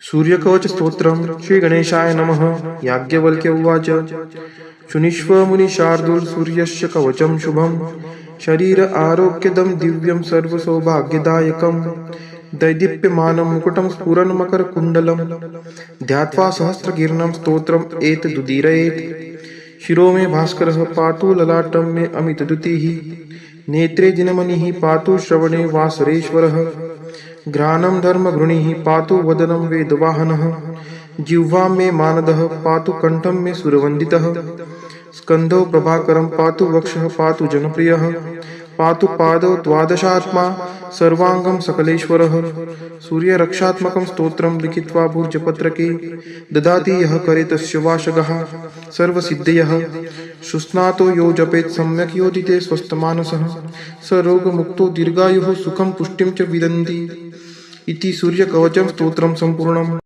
सूर्यकवच स्तोत्रम् श्रीगणेशाय नमः। याज्ञवल्क्य उवाच शुनिष्व मुनिशार्दूल सूर्यस्य कवचं शुभम् शरीर आरोग्यदं दिव्यं सर्वसौभाग्यदायकम् दैदीप्यमानं मुकुटं स्फुरन् मकरकुण्डलं ध्यात्वा सहस्रकीर्णं स्तोत्रम् एतदुदीरयेत्। शिरो मे भास्करः पातु ललाटं मे अमितद्युतिः नेत्रे जिनमणिः पातु श्रवणे वासरेश्वरः घ्राणं धर्मघृणिः पातु वदनं वेदवाहनः जिह्वां मे मानदः पातु कण्ठं मे सुरवन्दितः स्कन्धौ प्रभाकरं पातु वक्षः पातु जनप्रियः पातु पादौ द्वादशात्मा सर्वाङ्गं सकलेश्वरः। सूर्यरक्षात्मकं स्तोत्रं लिखित्वा भूर्जपत्रके ददाति यः करे तस्य वाशगः सर्वसिद्धयः। सुस्नातो यो जपेत् सम्यक् योजिते स्वस्थमानसः स रोगमुक्तो दीर्घायुः सुखं पुष्टिं च विदन्ति इति सूर्यकवचं स्तोत्रं सम्पूर्णम्।